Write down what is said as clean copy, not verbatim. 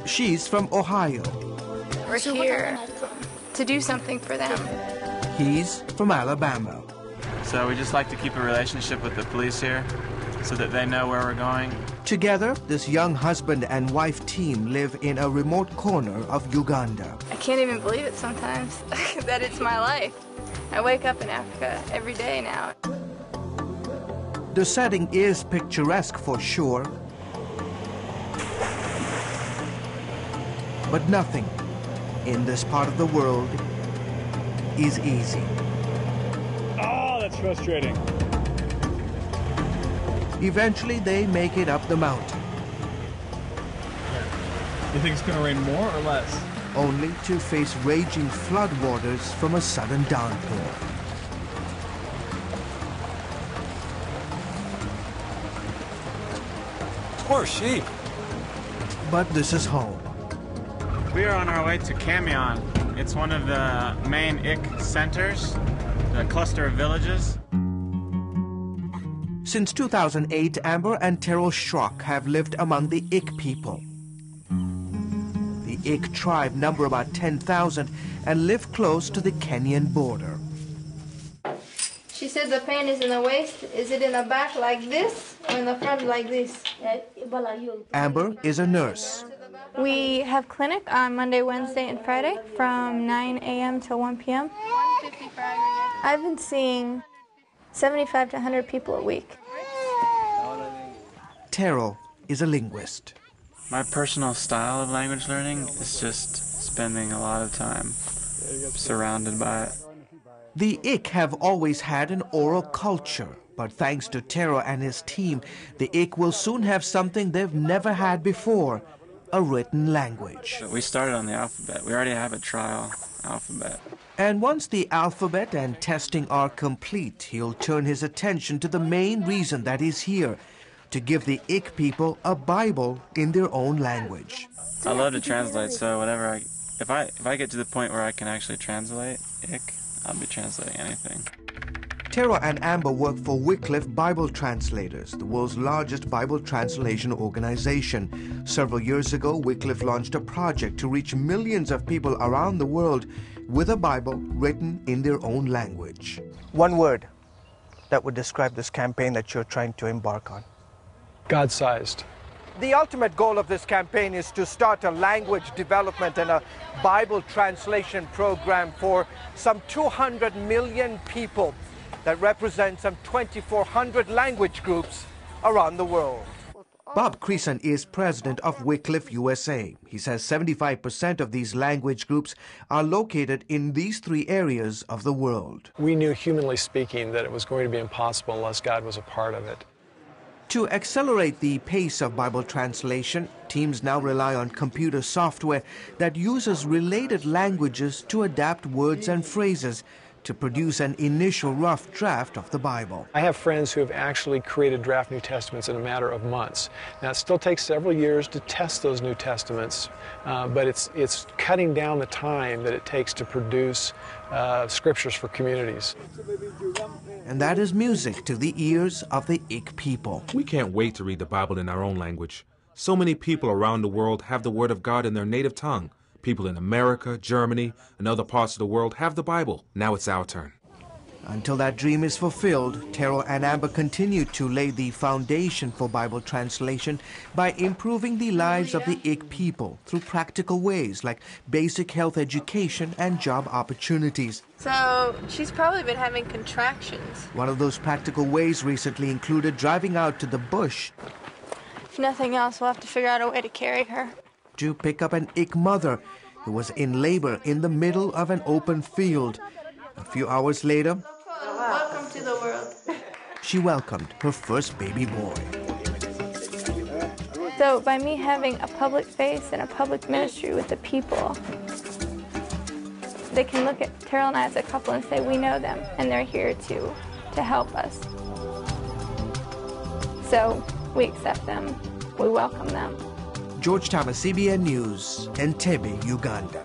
She's from Ohio. We're here to do something for them. He's from Alabama. So we just like to keep a relationship with the police here so that they know where we're going. Together, this young husband and wife team live in a remote corner of Uganda. I can't even believe it sometimes that it's my life. I wake up in Africa every day now. The setting is picturesque for sure, but nothing in this part of the world is easy. Oh, that's frustrating. Eventually, they make it up the mountain. You think it's going to rain more or less? Only to face raging floodwaters from a sudden downpour. Poor sheep. But this is home. We are on our way to Camion. It's one of the main IC centers, the cluster of villages. Since 2008, Amber and Terrell Schrock have lived among the Ik people. The Ik tribe number about 10,000 and live close to the Kenyan border. She said the pain is in the waist. Is it in the back like this or in the front like this? Amber is a nurse. We have clinic on Monday, Wednesday, and Friday from 9 a.m. to 1 p.m. I've been seeing 75 to 100 people a week. Terrell is a linguist. My personal style of language learning is just spending a lot of time surrounded by it. The Ik have always had an oral culture, but thanks to Terrell and his team, the Ik will soon have something they've never had before, a written language. We started on the alphabet. We already have a trial alphabet. And once the alphabet and testing are complete, he'll turn his attention to the main reason that he's here, to give the Ik people a Bible in their own language. I love to translate, so whenever if I get to the point where I can actually translate Ik, I'll be translating anything. Terrell and Amber work for Wycliffe Bible Translators, the world's largest Bible translation organization. Several years ago, Wycliffe launched a project to reach millions of people around the world with a Bible written in their own language. One word that would describe this campaign that you're trying to embark on. God-sized. The ultimate goal of this campaign is to start a language development and a Bible translation program for some 200 million people that represent some 2,400 language groups around the world. Bob Creason is president of Wycliffe USA. He says 75% of these language groups are located in these three areas of the world. We knew, humanly speaking, that it was going to be impossible unless God was a part of it. To accelerate the pace of Bible translation, teams now rely on computer software that uses related languages to adapt words and phrases to produce an initial rough draft of the Bible. I have friends who have actually created draft New Testaments in a matter of months. Now, it still takes several years to test those New Testaments, but it's cutting down the time that it takes to produce scriptures for communities. And that is music to the ears of the Ik people. We can't wait to read the Bible in our own language. So many people around the world have the Word of God in their native tongue. People in America, Germany, and other parts of the world have the Bible. Now it's our turn. Until that dream is fulfilled, Terrell and Amber continue to lay the foundation for Bible translation by improving the lives of the Ik people through practical ways like basic health education and job opportunities. So she's probably been having contractions. One of those practical ways recently included driving out to the bush. If nothing else, we'll have to figure out a way to carry her. To pick up an Ik mother who was in labor in the middle of an open field. A few hours later, welcome to the world. She welcomed her first baby boy. So by me having a public face and a public ministry with the people, they can look at Terrell and I as a couple and say, we know them, and they're here to help us. So we accept them, we welcome them. George Thomas, CBN News, Entebbe, Uganda.